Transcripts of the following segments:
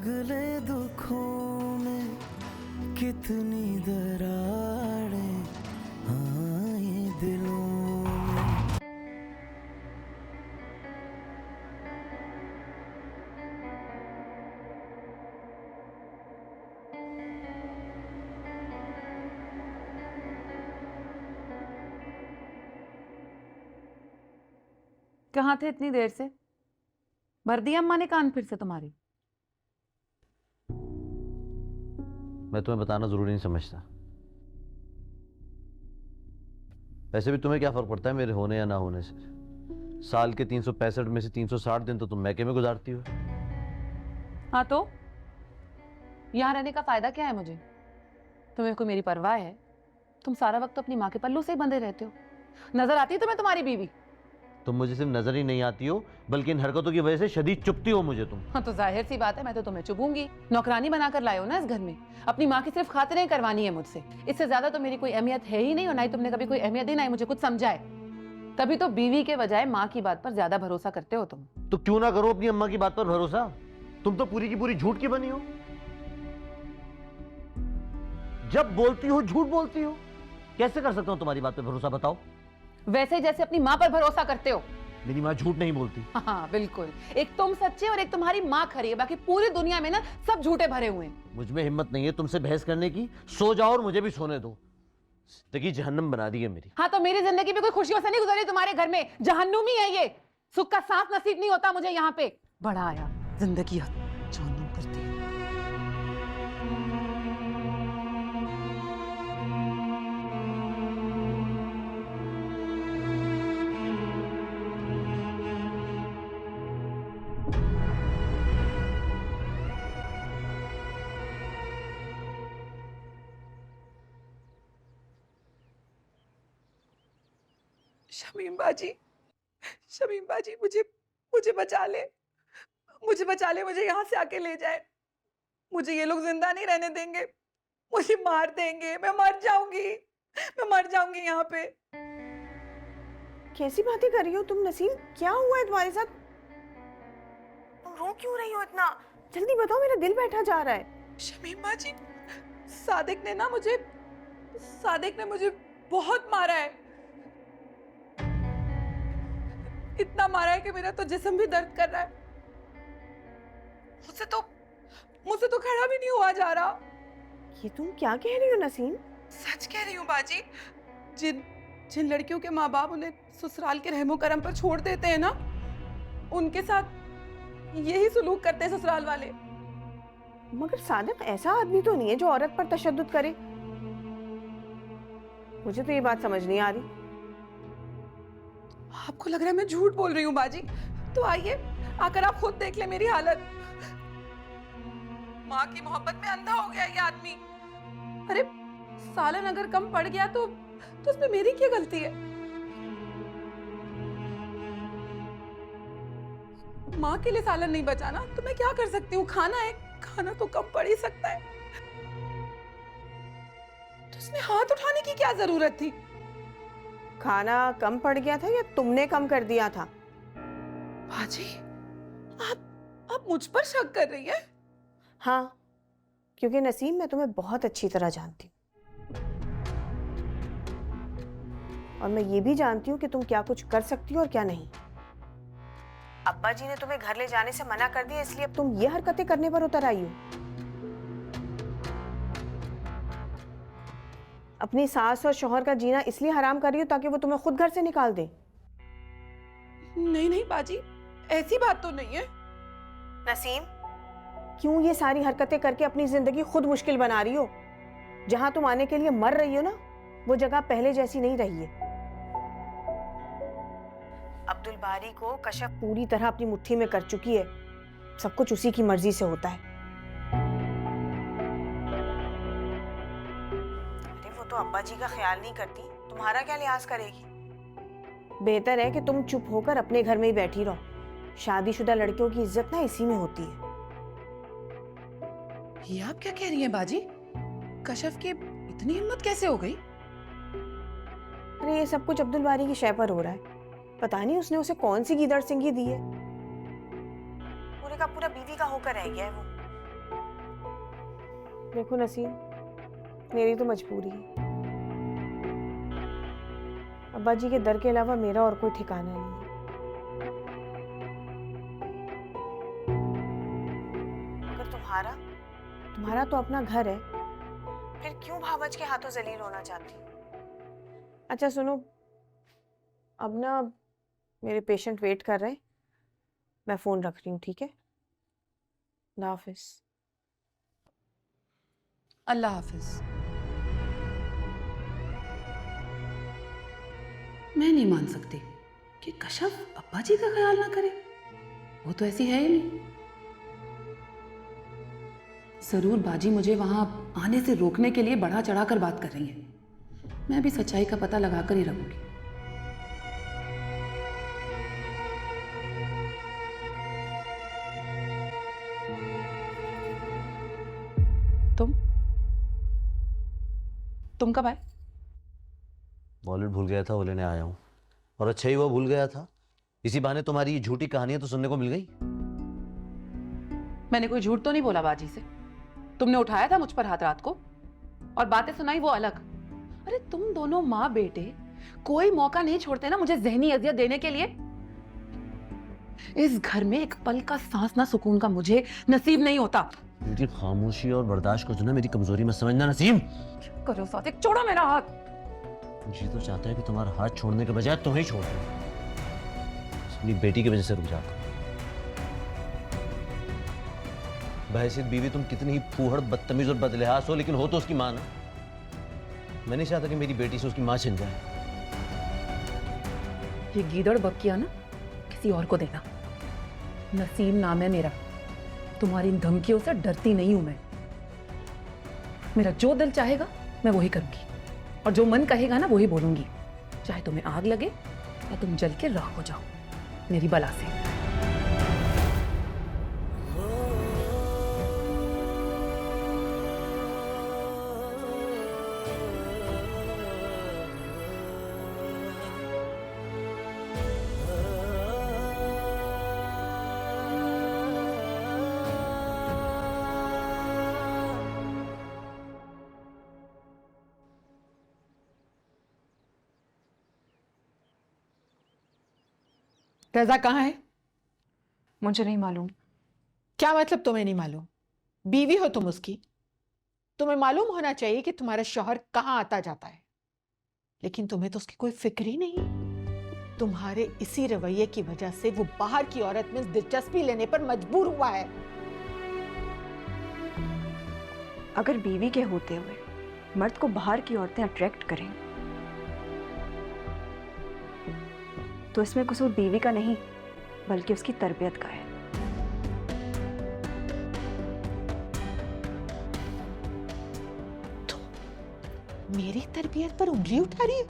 पगले दुखों में कितनी दरारें आए दिलों में। कहाँ थे इतनी देर से? भर दिया अम्मा ने कान फिर से तुम्हारी? मैं तुम्हें बताना जरूरी नहीं समझता। वैसे भी तुम्हें क्या फर्क पड़ता है मेरे होने या ना होने से? साल के 365 में से 360 दिन तो तुम मैके में गुजारती हो। हाँ तो यहाँ रहने का फायदा क्या है मुझे? तुम्हें कोई मेरी परवाह है? तुम सारा वक्त तो अपनी माँ के पल्लू से ही बंधे रहते हो। नजर आती है तुम्हें तुम्हारी बीवी? तुम मुझे सिर्फ नजर ही नहीं आती हो बल्कि इन हरकतों की वजह से शदीद चुभती हो मुझे तुम। हाँ तो जाहिर सी बात है, मैं तो तुम्हें चुभूंगी। नौकरानी बनाकर लाए हो ना इस घर में, अपनी माँ की सिर्फ खातिरें करवानी है मुझसे। इससे ज्यादा तो मेरी कोई अहमियत है ही नहीं, और ना ही तुमने कभी कोई अहमियत दी, ना ही मुझे कुछ समझाए। तभी तो बीवी के बजाय माँ की बात पर ज्यादा भरोसा करते हो तुम। तो क्यों ना करो अपनी अम्मा की बात पर भरोसा? तुम तो पूरी की पूरी झूठ की बनी हो। जब बोलती हो झूठ बोलती हो। कैसे कर सकता हूं तुम्हारी बात पर भरोसा, बताओ? वैसे जैसे अपनी माँ पर भरोसा करते हो। मेरी माँ झूठ नहीं बोलती। हाँ बिल्कुल, एक तुम सच्चे और एक तुम्हारी माँ खरी है, बाकी पूरी दुनिया में ना सब झूठे भरे हुए हैं। मुझ में हिम्मत नहीं है तुमसे बहस करने की। सो जाओ और मुझे भी सोने दो। जिंदगी जहन्नम बना दी है मेरी। हाँ तो मेरी जिंदगी भी कोई खुशियों से नहीं गुजरी तुम्हारे घर में, जहन्नुमी है ये। सुख का सांस नसीब नहीं होता मुझे यहाँ पे। बड़ा आया जिंदगी जहन्नुम करती है। शमीम बाजी, मुझे मुझे बचा ले, मुझे बचा ले, मुझे यहाँ से आके ले जाए। मुझे ये लोग जिंदा नहीं रहने देंगे, मुझे मार देंगे, मैं मर जाऊंगी यहाँ पे। कैसी बातें कर रही हो तुम नसीम? क्या हुआ है तुम्हारे साथ? तुम रो क्यों रही हो इतना? जल्दी बताओ, मेरा दिल बैठा जा रहा है। शमीम बाजी, सादिक ने मुझे बहुत मारा है। इतना मारा है कि मेरा तो जिस्म भी दर्द कर रहा है। मुझसे तो खड़ा भी नहीं हुआ जा रहा। ये तुम क्या कह रही हो नसीम? सच कह रही हूँ बाजी। जिन लड़कियों के माँ बाप उन्हें ससुराल के रहमो करम पर छोड़ देते हैं ना, उनके साथ यही सुलूक करते हैं ससुराल वाले। मगर सादिक ऐसा आदमी तो नहीं है जो औरत पर तशद्दुद करे। मुझे तो ये बात समझ नहीं आ रही। आपको लग रहा है मैं झूठ बोल रही हूँ बाजी? तो आइए, आकर आप खुद देख ले मेरी हालत। माँ की मोहब्बत में अंधा हो गया ये आदमी। अरे सालन अगर कम पड़ गया तो उसमें मेरी क्या गलती है? माँ के लिए सालन नहीं बचा ना, तो मैं क्या कर सकती हूँ? खाना तो कम पड़ ही सकता है। तो उसमें हाथ उठाने की क्या जरूरत थी? खाना कम पड़ गया था या तुमने कम कर दिया था? बाजी, आप मुझ पर शक कर रही है? हाँ, क्योंकि नसीम मैं तुम्हें बहुत अच्छी तरह जानती हूँ, और मैं ये भी जानती हूँ कि तुम क्या कुछ कर सकती हो और क्या नहीं। अब्बा जी ने तुम्हें घर ले जाने से मना कर दिया, इसलिए अब तुम ये हरकतें करने पर उतर आई हो। अपनी सास और शौहर का जीना इसलिए हराम कर रही हो ताकि वो तुम्हें खुद घर से निकाल दे। नहीं बाजी, ऐसी बात तो नहीं है। नसीम, क्यों ये सारी हरकतें करके अपनी जिंदगी खुद मुश्किल बना रही हो? जहां तुम आने के लिए मर रही हो ना, वो जगह पहले जैसी नहीं रही है। अब्दुल बारी को कशफ पूरी तरह अपनी मुट्ठी में कर चुकी है। सब कुछ उसी की मर्जी से होता है। अरे वो तो अब्बा जी का ख्याल नहीं करती, तुम्हारा क्या लिहाज करेगी? बेहतर है कि तुम चुप होकर अपने घर में ही बैठी रहो। शादीशुदा लड़कियों की इज्जत ना इसी में होती है। ये आप क्या कह रही हैं बाजी? कशफ की इतनी हिम्मत कैसे हो गई? अरे ये सब कुछ अब्दुल बारी की शय पर हो रहा है। पता नहीं उसने उसे कौन सी गीदड़ सिंगी दी है। पूरे का पूरा बीवी का होकर रह गया है वो। देखो नसीम, मेरी तो मजबूरी है। अब्बा जी के दर के अलावा मेरा और कोई ठिकाना नहीं है। अगर तुम्हारा तो अपना घर है, फिर क्यों भावच के हाथों जलील होना चाहती? अच्छा सुनो, अब ना मेरे पेशेंट वेट कर रहे हैं, मैं फोन रख रही हूँ, ठीक है? अल्लाह हाफिज। अल्लाह हाफिज। मैं नहीं मान सकती कि कशफ अब्बा जी का ख्याल ना करे। वो तो ऐसी है ही नहीं। जरूर बाजी मुझे वहां आने से रोकने के लिए बढ़ा चढ़ाकर बात कर रही है। मैं भी सच्चाई का पता लगाकर ही रहूंगी। तुम कब आए? वॉलेट भूल गया था, वो लेने आया हूँ। और अच्छा ही वो भूल गया था, इसी बहाने तुम्हारी ये झूठी कहानियां तो सुनने को मिल गई। मैंने कोई झूठ तो नहीं बोला बाजी से। तुमने उठाया था मुझ पर हाथ रात को और बातें सुनाई वो अलग। अरे तुम दोनों माँ बेटे कोई मौका नहीं छोड़ते ना मुझे जहनी अजियत देने के लिए। इस घर में एक पल का सांस ना सुकून का मुझे नसीब नहीं होता। मेरी खामोशी और बर्दाश्त को जो ना मेरी कमजोरी में समझना नसीम। करो साथिक, छोड़ो मेरा हाथ। जी तो चाहता है कि तुम्हारा हाथ छोड़ने के बजाय तुम्हें ही छोड़ दूं। अपनी बेटी की वजह से रुक जाता। बहसीत बीवी तुम कितनी ही फूहड़, बदतमीज और बदलिहाज हो, लेकिन हो तो उसकी मां ना। मैं नहीं चाहता कि मेरी बेटी से उसकी मां छिन जाए। ये गीदड़ बकिया ना किसी और को देना। नसीम नाम है मेरा। तुम्हारी इन धमकियों से डरती नहीं हूं मैं। मेरा जो दिल चाहेगा मैं वही करूंगी और जो मन कहेगा ना वही बोलूंगी, चाहे तुम्हें आग लगे या तुम जल के राख हो जाओ मेरी बला से। रजा कहाँ है? मुझे नहीं मालूम। क्या मतलब तुम्हें नहीं मालूम? बीवी हो तुम उसकी, तुम्हें मालूम होना चाहिए कि तुम्हारा शौहर कहाँ आता जाता है। लेकिन तुम्हें तो उसकी कोई फिक्र ही नहीं। तुम्हारे इसी रवैये की वजह से वो बाहर की औरत में दिलचस्पी लेने पर मजबूर हुआ है। अगर बीवी के होते हुए मर्द को बाहर की औरतें अट्रैक्ट करें तो इसमें कसूर बीवी का नहीं बल्कि उसकी तरबियत का है। तुम मेरी तरबियत पर उंगली उठा रही हो?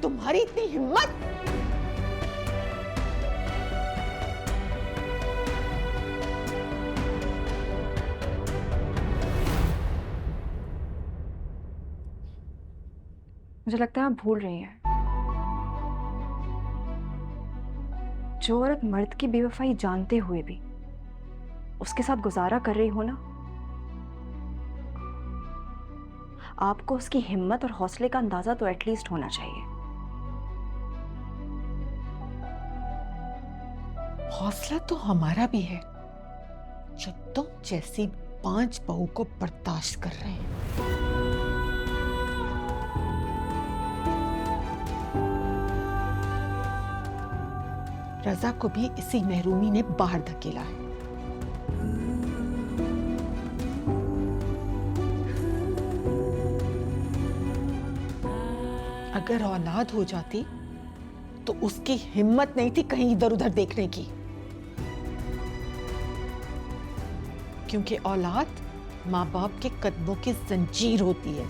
तुम्हारी इतनी हिम्मत! मुझे लगता है आप भूल रही हैं, जो औरत मर्द की बेवफाई जानते हुए भी उसके साथ गुजारा कर रही हो ना, आपको उसकी हिम्मत और हौसले का अंदाजा तो एटलीस्ट होना चाहिए। हौसला तो हमारा भी है जो तुम जैसी 5 बहू को बर्दाश्त कर रहे हैं। रजा को भी इसी महरूमी ने बाहर धकेला है। अगर औलाद हो जाती तो उसकी हिम्मत नहीं थी कहीं इधर उधर देखने की, क्योंकि औलाद माँ बाप के कदमों की जंजीर होती है।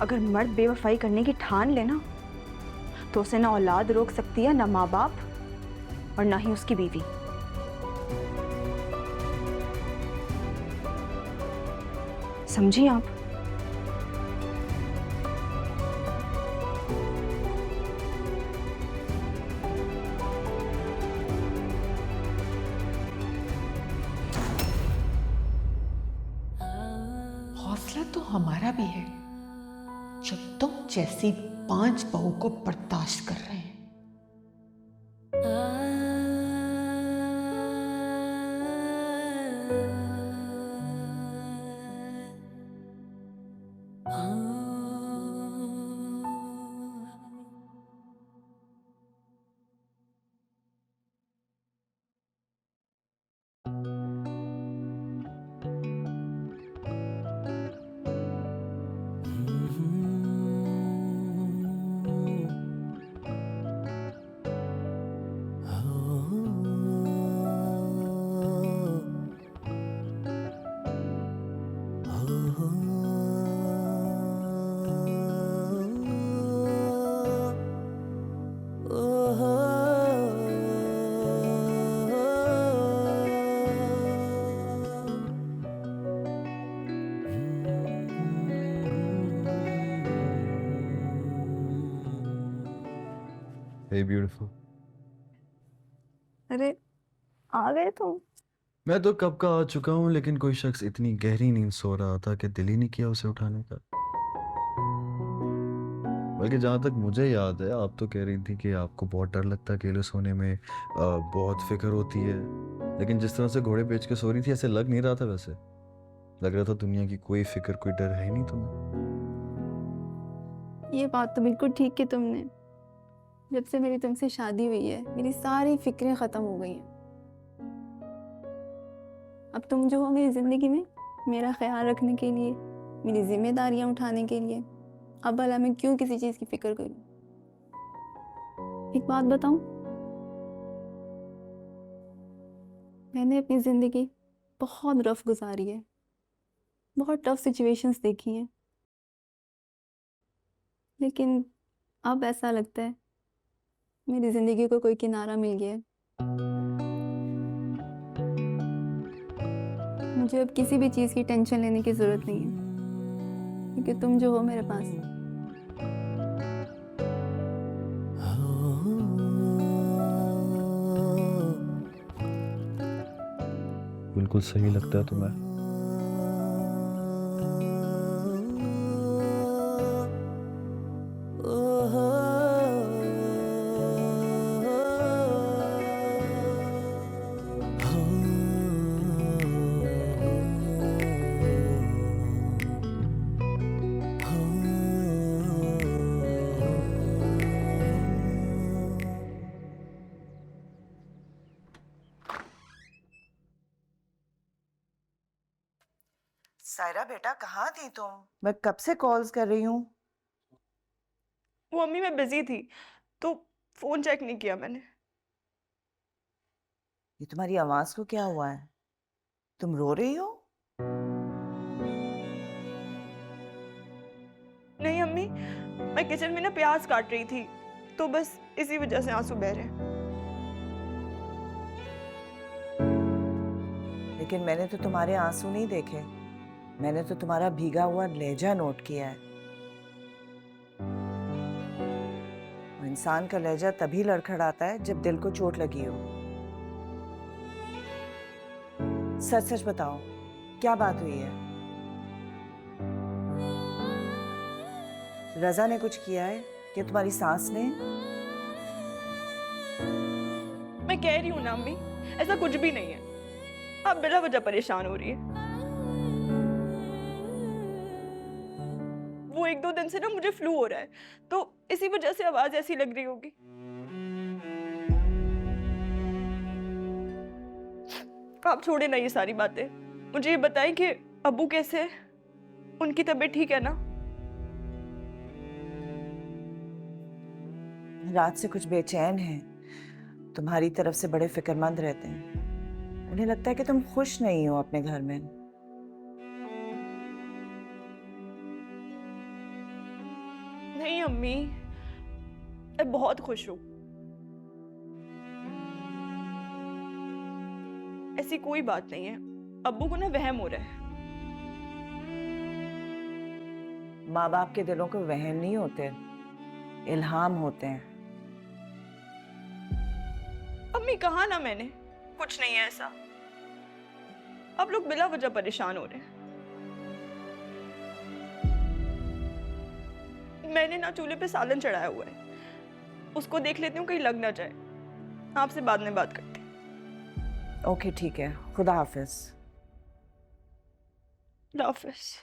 अगर मर्द बेवफाई करने की ठान लेना तो उसे ना औलाद रोक सकती है, ना माँ बाप और ना ही उसकी बीवी। समझिए आप? तो हमारा भी है, जब तुम जैसी 5 बहू को बर्दाश्त कर रहे हैं। Hey beautiful. अरे आ गए तुम? मैं तो कब का आ चुका हूँ, लेकिन कोई शख्स इतनी गहरी नींद सो रहा था कि दिल ही नहीं किया उसे उठाने का। बल्कि जहाँ तक मुझे याद है, आप तो कह रही थी कि आपको बहुत डर लगता है अकेले सोने में, बहुत फिक्र होती है। लेकिन जिस तरह से घोड़े बेच के सो रही थी, ऐसे लग नहीं रहा था। वैसे लग रहा था दुनिया की कोई फिक्र, कोई डर है ही नहीं तुम्हें। ये बात तो बिल्कुल ठीक की तुमने। जब से मेरी तुमसे शादी हुई है, मेरी सारी फिक्रें ख़त्म हो गई हैं। अब तुम जो हो मेरी ज़िंदगी में, मेरा ख्याल रखने के लिए, मेरी जिम्मेदारियां उठाने के लिए, अब भला मैं क्यों किसी चीज़ की फिक्र करूं? एक बात बताऊं, मैंने अपनी ज़िंदगी बहुत रफ गुजारी है, बहुत टफ सिचुएशंस देखी हैं, लेकिन अब ऐसा लगता है मेरी ज़िंदगी को कोई किनारा मिल गया है। मुझे अब किसी भी चीज़ की टेंशन लेने की ज़रूरत नहीं है, क्योंकि तुम जो हो मेरे पास। बिल्कुल सही लगता है तुम्हें। सायरा बेटा, कहाँ थी तुम? मैं कब से कॉल्स कर रही हूँ। वो मम्मी मैं बिजी थी तो फोन चेक नहीं किया मैंने। ये तुम्हारी आवाज को क्या हुआ है? तुम रो रही हो? नहीं अम्मी, मैं किचन में ना प्याज काट रही थी, तो बस इसी वजह से आंसू बह रहे। लेकिन मैंने तो तुम्हारे आंसू नहीं देखे, मैंने तो तुम्हारा भीगा हुआ लहजा नोट किया है। इंसान का लहजा तभी लड़खड़ाता है जब दिल को चोट लगी हो। सच सच बताओ, क्या बात हुई है? रजा ने कुछ किया है कि तुम्हारी सास ने? मैं कह रही हूँ ना अम्मी, ऐसा कुछ भी नहीं है। आप बिला वजह परेशान हो रही है। वो 1-2 दिन से ना मुझे फ्लू हो रहा है, तो इसी वजह से आवाज ऐसी लग रही होगी। आप छोड़े ना ये सारी बातें, मुझे ये बताएं कि अब्बू कैसे है? उनकी तबीयत ठीक है ना? रात से कुछ बेचैन हैं, तुम्हारी तरफ से बड़े फिक्रमंद रहते हैं। उन्हें लगता है कि तुम खुश नहीं हो अपने घर में। नहीं अम्मी, मैं बहुत खुश हूँ। ऐसी कोई बात नहीं है, अब्बू को ना वहम हो रहा है। माँ बाप के दिलों को वहम नहीं होते, इल्हाम होते हैं। अम्मी कहा ना मैंने, कुछ नहीं है ऐसा। आप लोग बिला वजह परेशान हो रहे हैं। मैंने ना चूल्हे पे सालन चढ़ाया हुआ है, उसको देख लेती हूँ कहीं लग ना जाए। आपसे बाद में बात करते हैं। ओके ठीक है, खुदा हाफिज। खुदा हाफिज।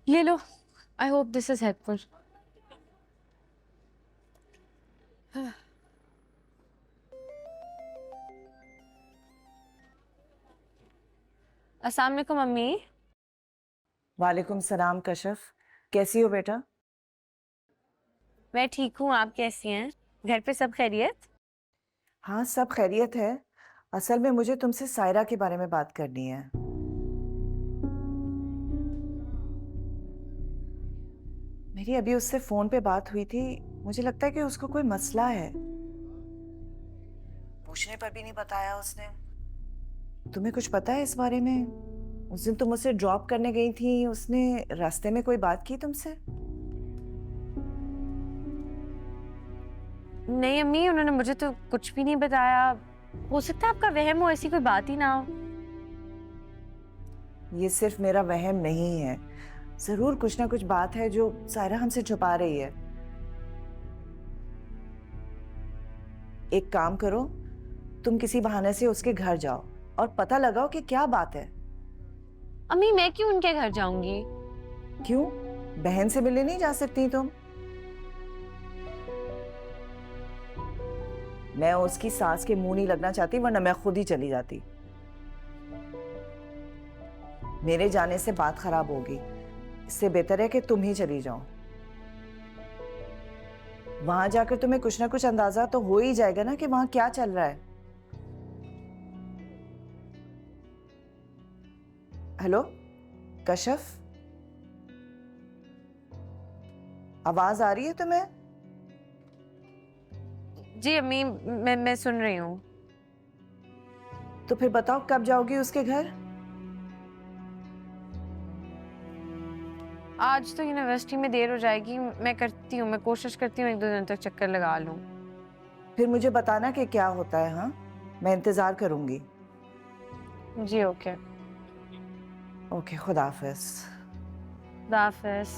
ये लो, I hope this is helpful. अस्सलाम वालेकुम मम्मी। वालेकुम सलाम कशफ, कैसी हो बेटा? मैं ठीक हूँ, आप कैसी हैं? घर पे सब खैरियत? हाँ सब खैरियत है। असल में मुझे तुमसे सायरा के बारे में बात करनी है। मेरी अभी उससे फोन पे बात हुई थी, मुझे लगता है कि उसको कोई मसला है। पूछने पर भी नहीं बताया उसने। तुम्हें कुछ पता है इस बारे में? उस दिन तुम उसे ड्रॉप करने गई थी, उसने रास्ते में कोई बात की तुमसे? नहीं अम्मी, उन्होंने मुझे तो कुछ भी नहीं बताया। हो सकता है आपका वहम हो, ऐसी कोई बात ही ना हो। ये सिर्फ मेरा वहम नहीं है, जरूर कुछ ना कुछ बात है जो सायरा हमसे छुपा रही है। एक काम करो, तुम किसी बहाने से उसके घर जाओ और पता लगाओ कि क्या बात है। अम्मी मैं क्यों उनके घर जाऊंगी? क्यों? बहन से मिलने नहीं जा सकती तुम? मैं उसकी सास के मुंह नहीं लगना चाहती, वरना मैं खुद ही चली जाती। मेरे जाने से बात खराब होगी, इससे बेहतर है कि तुम ही चली जाओ। वहां जाकर तुम्हें कुछ ना कुछ अंदाजा तो हो ही जाएगा ना कि वहां क्या चल रहा है। हेलो कशफ, आवाज आ रही है तुम्हें? जी अम्मी, मैं सुन रही हूँ। तो फिर बताओ कब जाओगी उसके घर? आज तो यूनिवर्सिटी में देर हो जाएगी, मैं करती हूँ, मैं कोशिश करती हूँ 1-2 दिन तक चक्कर लगा लूँ। फिर मुझे बताना कि क्या होता है। हाँ, मैं इंतजार करूंगी। जी ओके। ओके, खुदा हाफिज। खुदा हाफिज।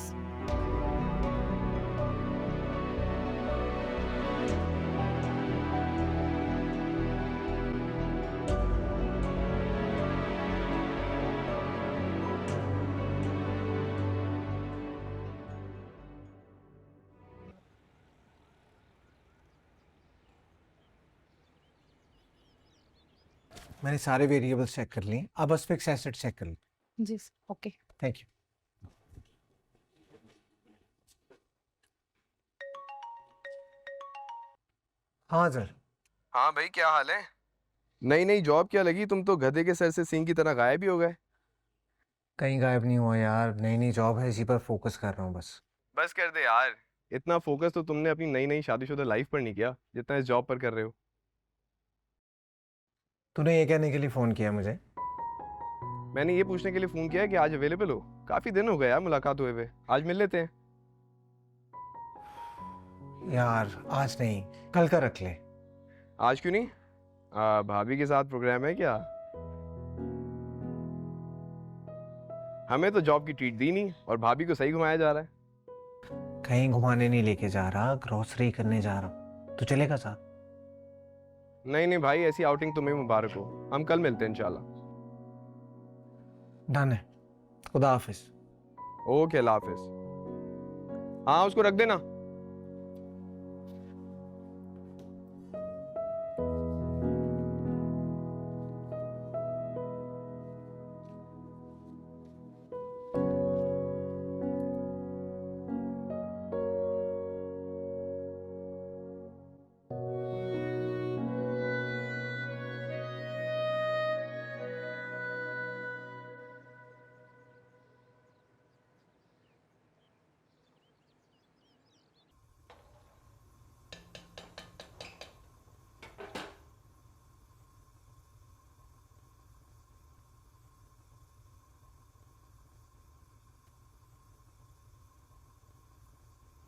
मैंने सारे वेरिएबल्स चेक कर लिए, अब बस फिक्स एसेट चेक कर ली। जी ओके। Thank you. हाँ सर। हाँ भाई, क्या हाल है? नई नई जॉब क्या लगी? तुम तो गधे के सर से सींग की तरह गायब ही हो गए। कहीं गायब नहीं हुआ यार, नई नई जॉब है, इसी पर फोकस कर रहा हूँ बस। बस कर दे यार, इतना फोकस तो तुमने अपनी नई नई शादीशुदा लाइफ पर नहीं किया जितना इस जॉब पर कर रहे हो। तूने ये कहने के लिए फ़ोन किया मुझे? मैंने ये पूछने के लिए फोन किया है कि आज अवेलेबल हो। काफी दिन हो गए यार मुलाकात हुए हुए, आज मिल लेते हैं। यार आज नहीं, कल का रख ले। आज क्यों नहीं? भाभी के साथ प्रोग्राम है क्या? हमें तो जॉब की ट्रीट दी नहीं और भाभी को सही घुमाया जा रहा है। कहीं घुमाने नहीं लेके जा रहा, ग्रोसरी करने जा रहा हूँ। तू चलेगा साथ? नहीं नहीं भाई, ऐसी आउटिंग तुम्हें मुबारक हो। हम कल मिलते हैं इंशाल्लाह। डन है। खुदा हाफिज। ओके, अल्लाह हाफिज। हाँ उसको रख देना।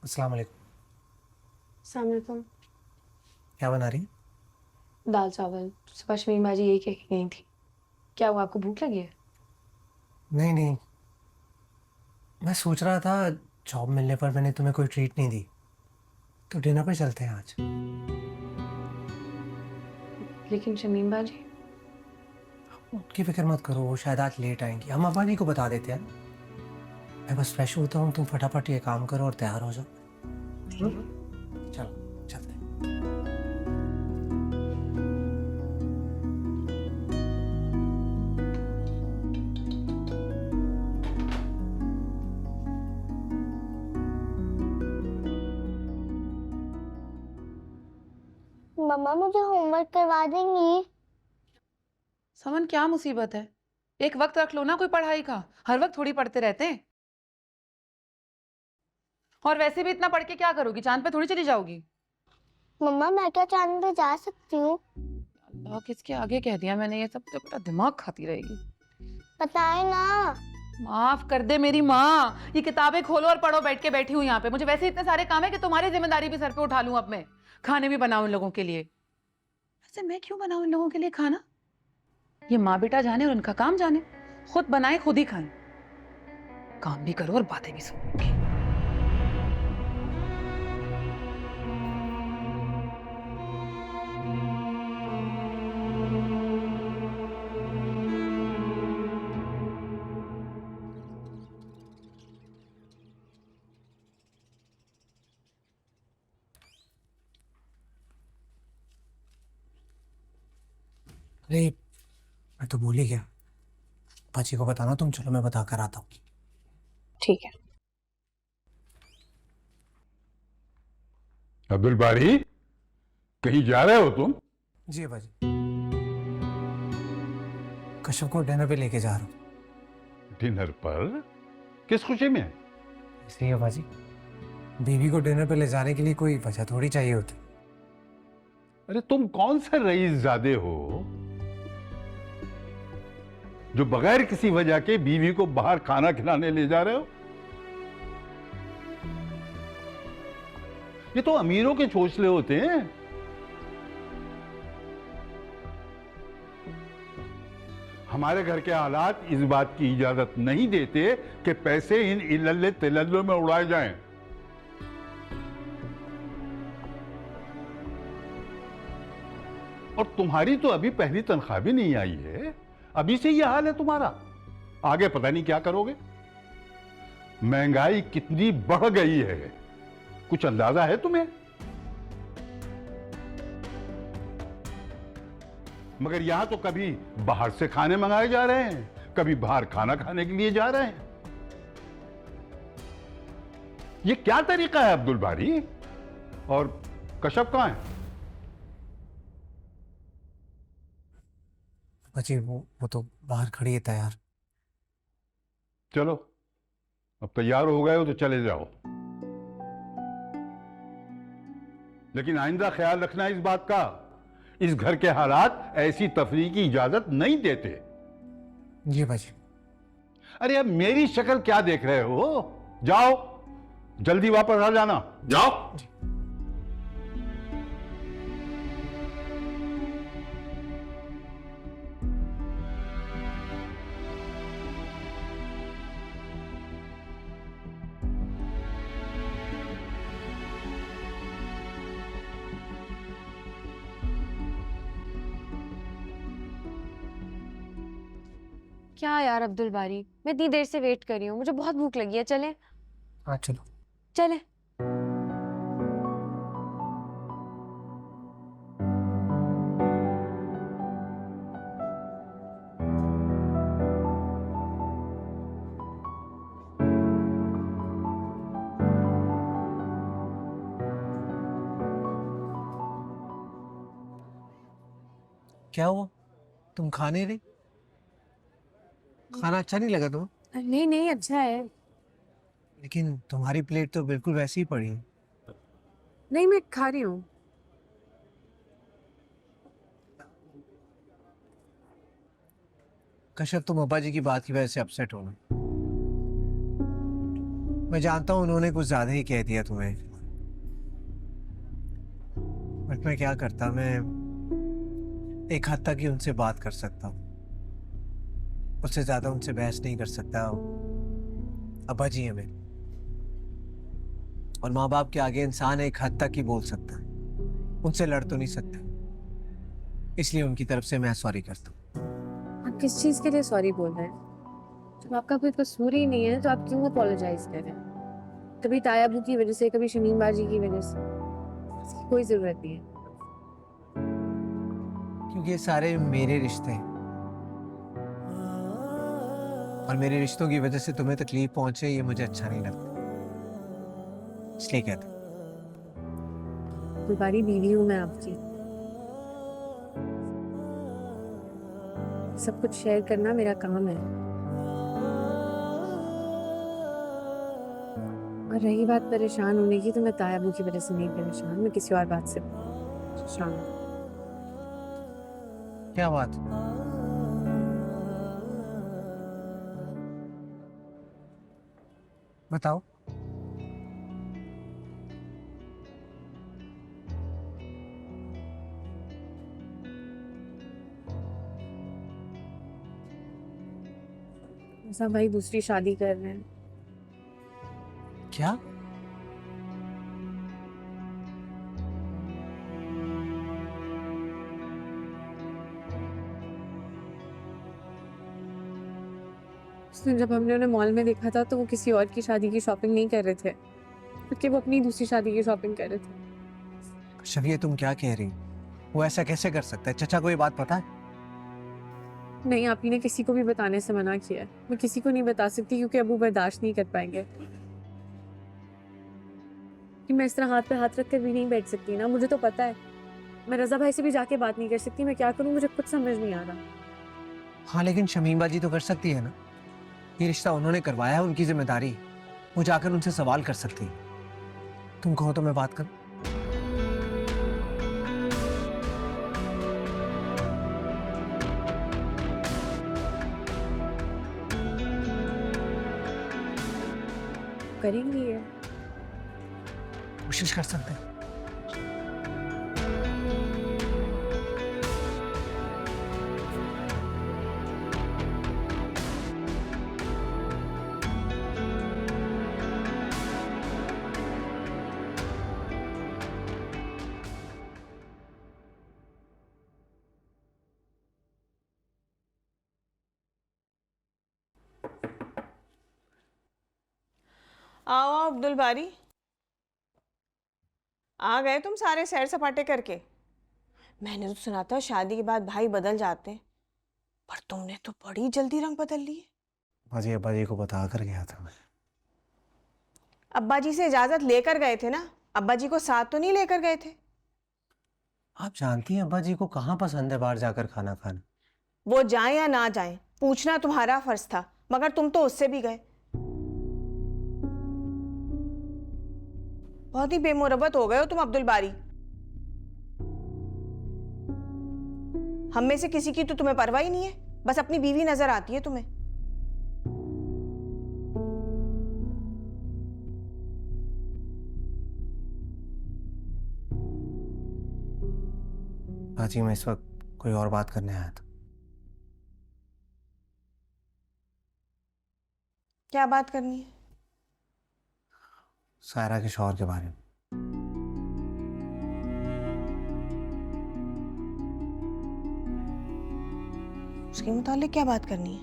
अस्सलाम वालेकुम। अस्सलाम वालेकुम। क्या बना रही है? दाल चावल। सुबह शमीम बाजी यही कह के गई थी। क्या हुआ, आपको भूख लगी है? नहीं नहीं, मैं सोच रहा था जॉब मिलने पर मैंने तुम्हें कोई ट्रीट नहीं दी, तो डिनर पर चलते हैं आज। लेकिन शमीम बाजी। उनकी फिक्र मत करो, वो शायद आज लेट आएंगी, हम अब्बा जी को बता देते हैं। मैं बस फ्रेश होता हूँ, तुम फटाफट ये काम करो और तैयार हो जाओ। चलो चलते हैं। मम्मा मुझे होमवर्क करवा देंगी? समन, क्या मुसीबत है? एक वक्त रख लो ना कोई पढ़ाई का, हर वक्त थोड़ी पढ़ते रहते हैं। और वैसे भी इतना पढ़ के क्या करोगी? चांद पे थोड़ी चली जाओगी। मम्मा मैं क्या चांद पे जा सकती हूँ? अल्लाह, किसके आगे कह दिया मैंने ये सब? तो बड़ा दिमाग खाती रहेगी। बताए ना। माफ कर दे मेरी माँ, ये किताबें खोलो और पढ़ो। बैठ के बैठी हूँ यहाँ पे, मुझे वैसे इतने सारे काम है कि तुम्हारी जिम्मेदारी भी सर पे उठा लूँ। अब मैं खाने भी बनाऊं इन लोगों के लिए। वैसे मैं क्यों बनाऊं इन लोगों के लिए खाना? ये माँ बेटा जाने और उनका काम जाने। खुद बनाए खुद ही खाएं। काम भी करो और बातें भी सुनो। अरे मैं तो भूल ही गया, पाची को बताना तुम। चलो मैं बता कर आता हूँ। ठीक है। अब्दुल बारी, कहीं जा रहे हो तुम? जी बाजी, कश्यप को डिनर पे लेके जा रहा हूँ। डिनर पर? किस खुशी में? इसलिए बाजी, बीवी को डिनर पे ले जाने के लिए कोई वजह थोड़ी चाहिए होती। अरे तुम कौन से रईसजादे हो जो बगैर किसी वजह के बीवी को बाहर खाना खिलाने ले जा रहे हो? ये तो अमीरों के चोचले होते हैं। हमारे घर के हालात इस बात की इजाजत नहीं देते कि पैसे इन इलल्ले तिलल्लों में उड़ाए जाएं। और तुम्हारी तो अभी पहली तनख्वाह भी नहीं आई है, अभी से यह हाल है तुम्हारा। आगे पता नहीं क्या करोगे। महंगाई कितनी बढ़ गई है, कुछ अंदाजा है तुम्हें? मगर यहां तो कभी बाहर से खाने मंगाए जा रहे हैं, कभी बाहर खाना खाने के लिए जा रहे हैं। ये क्या तरीका है अब्दुल बारी? और कश्यप कहां है? बच्ची वो तो बाहर खड़ी है तैयार। चलो, अब तैयार हो गए हो तो चले जाओ, लेकिन आइंदा ख्याल रखना इस बात का, इस घर के हालात ऐसी तफरीह की इजाजत नहीं देते। जी बाजी। अरे अब मेरी शक्ल क्या देख रहे हो? जाओ, जल्दी वापस आ जाना, जाओ। क्या यार अब्दुल बारी, मैं इतनी देर से वेट कर रही हूँ, मुझे बहुत भूख लगी है। चले? हाँ चलो। चले। क्या हुआ, तुम खा नहीं रही? खाना अच्छा नहीं लगा तुम्हें? नहीं नहीं, अच्छा है। लेकिन तुम्हारी प्लेट तो बिल्कुल वैसी ही पड़ी है। नहीं, मैं खा रही हूँ। कश्यप, तुम अब्बा जी की बात की वजह से अपसेट हो ना? मैं जानता हूँ उन्होंने कुछ ज्यादा ही कह दिया तुम्हें, बट मैं क्या करता, मैं एक हद तक ही उनसे बात कर सकता हूँ, उससे ज्यादा उनसे बहस नहीं कर सकता। अब्बा जी है मेरे, और माँ बाप के आगे इंसान एक हद तक ही बोल सकता है, उनसे लड़ तो नहीं सकता, इसलिए उनकी तरफ से मैं सॉरी करता हूँ। आप किस चीज के लिए सॉरी बोल रहे हैं? जब आपका कोई कसूर ही नहीं है तो आप क्यों अपोलोजाइज कर रहे हैं? कभी तायाबू की वजह से, कभी शमीम बाजी की वजह से, इसकी कोई जरूरत नहीं है। क्योंकि ये सारे मेरे रिश्ते हैं, और मेरे रिश्तों की वजह से तुम्हें तकलीफ पहुंचे ये मुझे अच्छा नहीं लगता, इसलिए कहता हूं। तुम्हारी बीवी हूँ मैं आपकी, सब कुछ शेयर करना मेरा काम है। और रही बात परेशान होने की, तो मैं तायाबू की वजह से नहीं परेशान, मैं किसी और बात से परेशान हूँ। क्या बात? बताओ। सब भाई दूसरी शादी कर रहे हैं। क्या? जब हमने उन्हें मॉल में देखा था तो वो किसी और की शादी की शॉपिंग नहीं कर रहे थे, क्योंकि वो अपनी दूसरी शादी की शॉपिंग कर रहे थे। शफिया तुम क्या कह रही? वो ऐसा कैसे कर सकता है? चचा को ये बात पता है? नहीं, आप ही ने किसी को भी बताने से मना किया है। मैं किसी को नहीं बता सकती क्योंकि अबू बर्दाश्त नहीं कर पाएंगे। कि मैं इस तरह हाथ पे हाथ रख कर भी नहीं बैठ सकती ना, मुझे तो पता है। मैं रजा भाई से भी जाके बात नहीं कर सकती, मैं क्या करूं मुझे कुछ समझ नहीं आ रहा। हाँ लेकिन शमीम बाजी तो कर सकती है ना, ये रिश्ता उन्होंने करवाया है, उनकी जिम्मेदारी, वो जाकर उनसे सवाल कर सकती है। तुम कहो तो मैं बात करूं? करेंगी ये, कोशिश कर सकते हैं। आओ आओ अब्दुल बारी, आ गए तुम सारे सैर सपाटे करके। मैंने तो सुना था शादी के बाद भाई बदल जाते हैं, पर तुमने तो बड़ी जल्दी रंग बदल लिए। बाजी अब्बा जी को बता कर गया था मैं। अब्बा जी से इजाजत लेकर गए थे ना, अब्बा जी को साथ तो नहीं लेकर गए थे? आप जानती हैं अब्बा जी को कहाँ पसंद है बाहर जाकर खाना खाना। वो जाए या ना जाए, पूछना तुम्हारा फर्ज था, मगर तुम तो उससे भी गए। बहुत ही बेमुरब्बत हो गए हो तुम अब्दुल बारी। हम में से किसी की तो तुम्हें परवाह ही नहीं है, बस अपनी बीवी नजर आती है तुम्हें। बाजी मैं इस वक्त कोई और बात करने आया था। क्या बात करनी है? सायरा के शौहर के बारे में। उसके मुतालिक क्या बात करनी है?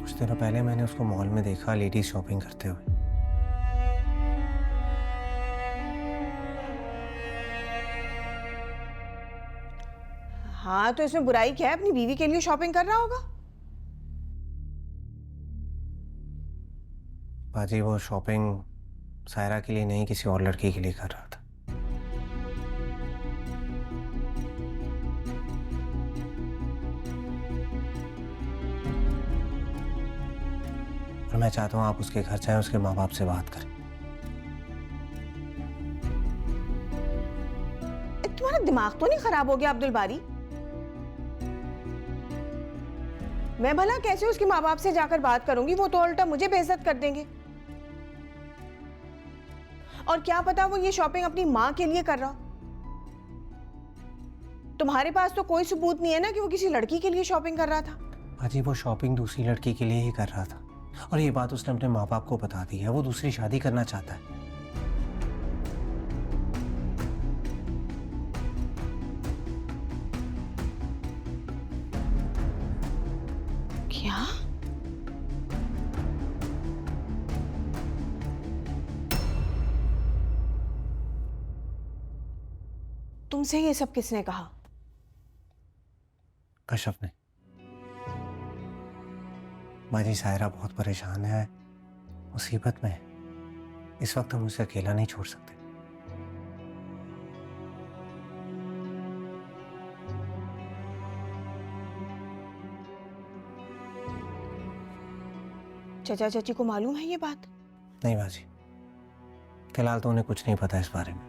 कुछ दिनों पहले मैंने उसको मॉल में देखा लेडीज शॉपिंग करते हुए। हाँ तो इसमें बुराई क्या है? अपनी बीवी के लिए शॉपिंग कर रहा होगा। बाजी वो शॉपिंग सायरा के लिए नहीं, किसी और लड़की के लिए कर रहा था। और मैं चाहता हूँ आप उसके घर जाएं, उसके माँ बाप से बात करें। तुम्हारा दिमाग तो नहीं खराब हो गया अब्दुल बारी? मैं भला कैसे उसके माँ बाप से जाकर बात करूंगी? वो तो उल्टा मुझे बेइज्जत कर देंगे। और क्या पता वो ये शॉपिंग अपनी माँ के लिए कर रहा। तुम्हारे पास तो कोई सबूत नहीं है ना कि वो किसी लड़की के लिए शॉपिंग कर रहा था। अजी वो शॉपिंग दूसरी लड़की के लिए ही कर रहा था, और ये बात उसने अपने माँ बाप को बता दी है। वो दूसरी शादी करना चाहता है। क्या? तुमसे ये सब किसने कहा? कश्यप ने। माजी सायरा बहुत परेशान है, मुसीबत में है। इस वक्त हम उसे अकेला नहीं छोड़ सकते। चाचा चाची को मालूम है ये बात? नहीं बाजी, फिलहाल तो उन्हें कुछ नहीं पता इस बारे में।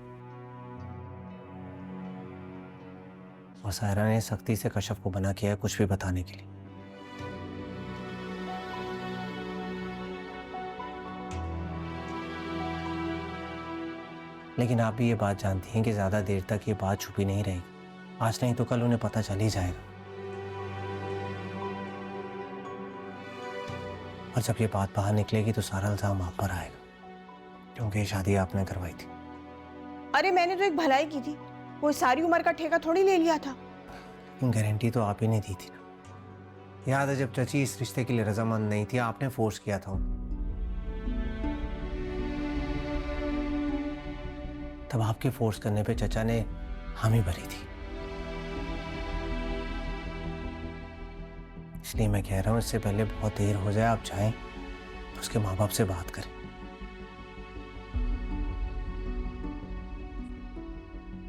और सायरा ने सख्ती से कश्यप को मना किया है कुछ भी बताने के लिए। लेकिन आप भी ये बात जानती हैं कि ज्यादा देर तक ये बात छुपी नहीं रहेगी। आज नहीं तो कल उन्हें पता चल ही जाएगा। और जब ये बात बाहर निकलेगी तो सारा इल्जाम आप पर आएगा, क्योंकि ये शादी आपने करवाई थी। अरे मैंने तो एक भलाई की थी, वो सारी उम्र का ठेका थोड़ी ले लिया था। गारंटी तो आप ही ने दी थी ना। याद है जब चची इस रिश्ते के लिए रजामंद नहीं थी, आपने फोर्स किया था उन्हें। तब आपके फोर्स करने पे चचा ने हामी भरी थी। इसलिए मैं कह रहा हूं इससे पहले बहुत देर हो जाए आप जाएं तो उसके माँ बाप से बात करें।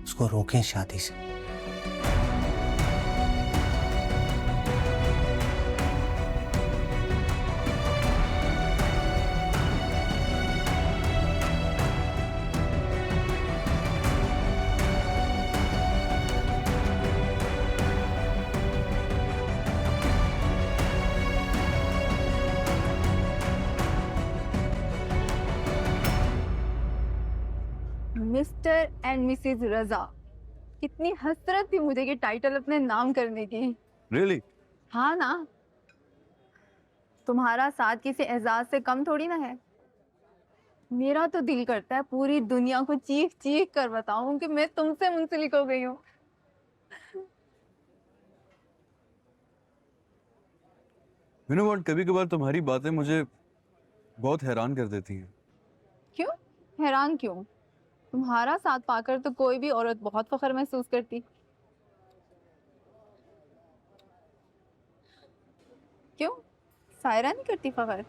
उसको रोकें शादी से। मिस्टर एंड मिसेज रजा, कितनी हसरत थी मुझे ये टाइटल अपने नाम करने की। Really? हाँ ना, तुम्हारा साथ किसी एजाज से कम थोड़ी ना है। मेरा तो दिल करता है पूरी दुनिया को चीख चीख कर बताऊं कि मैं तुमसे मुंसलिक हो गई हूँ। You know what? कभी कभार तुम्हारी बातें मुझे बहुत हैरान कर देती हैं। क्यों हैरान क्यों? तुम्हारा साथ पाकर तो कोई भी औरत बहुत फख्र महसूस करती। क्यों सायरा नहीं करती फख्र?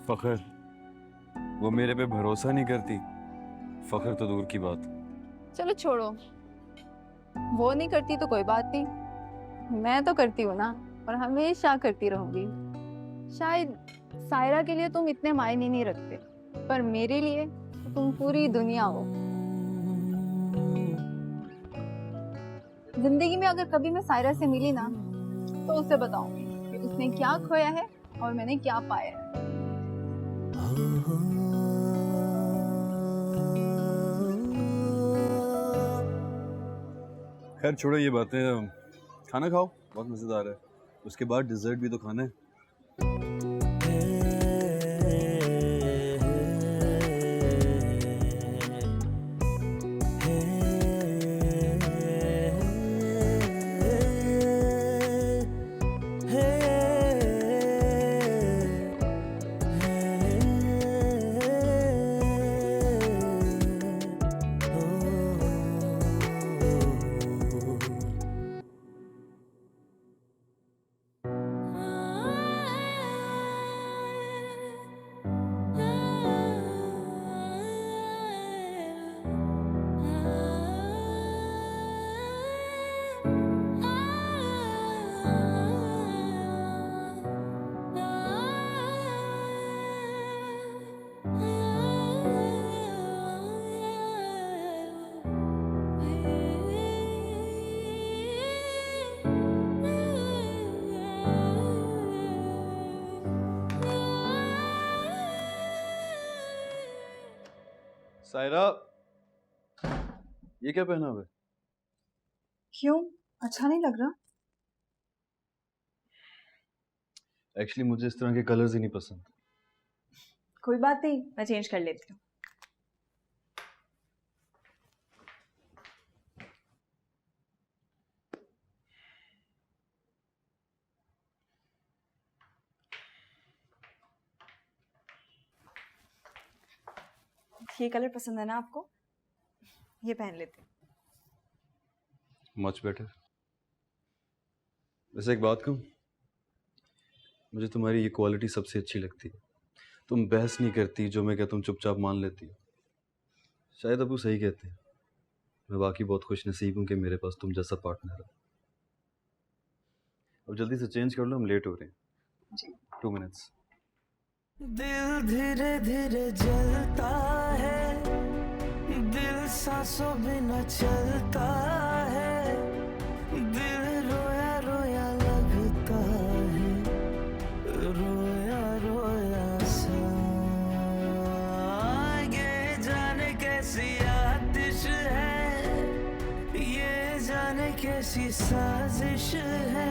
फख्र वो मेरे पे भरोसा नहीं करती। फख्र तो दूर की बात। चलो छोड़ो, वो नहीं करती तो कोई बात नहीं, मैं तो करती हूँ ना, और हमेशा करती रहूंगी। शायद सायरा के लिए तुम इतने मायने नहीं रखते, पर मेरे लिए तो तुम पूरी दुनिया हो। जिंदगी में अगर कभी मैं सायरा से मिली ना तो उसे बताऊंगी कि उसने क्या खोया है और मैंने क्या पाया है। खैर छोड़ो ये बातें, खाना खाओ, बहुत मजेदार है। उसके बाद डिजर्ट भी तो खाना है। सायरा, ये क्या पहना हुआ है? क्यों, अच्छा नहीं लग रहा? एक्चुअली मुझे इस तरह के कलर्स ही नहीं पसंद। कोई बात नहीं, मैं चेंज कर लेती हूँ। ये कलर पसंद है ना आपको? ये पहन लेते हैं। Much better. वैसे एक बात कहूँ, मुझे तुम्हारी ये क्वालिटी सबसे अच्छी लगती है। तुम बहस नहीं करती, जो मैं कहता हूँ चुपचाप मान लेती हो। शायद अबू सही कहते हैं, मैं बाकी बहुत खुश नसीब हूँ कि मेरे पास तुम जैसा पार्टनर है। अब जल्दी से चेंज कर लो, हम लेट हो रहे हैं। जी 2 मिनट्स। दिल धीरे धीरे जलता है, दिल सांसों बिना चलता है, दिल रोया रोया लगता है, रोया रोया सा। ये जाने कैसी आतिश है, ये जाने कैसी साजिश है,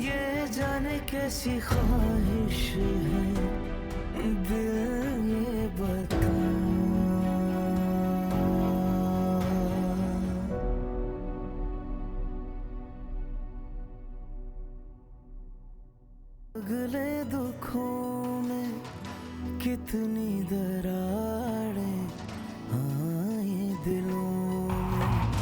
ये जाने कैसी ख्वाहिश है, दिल ये बता। अगले दुखों में कितनी दरारें, हाँ ये दिलों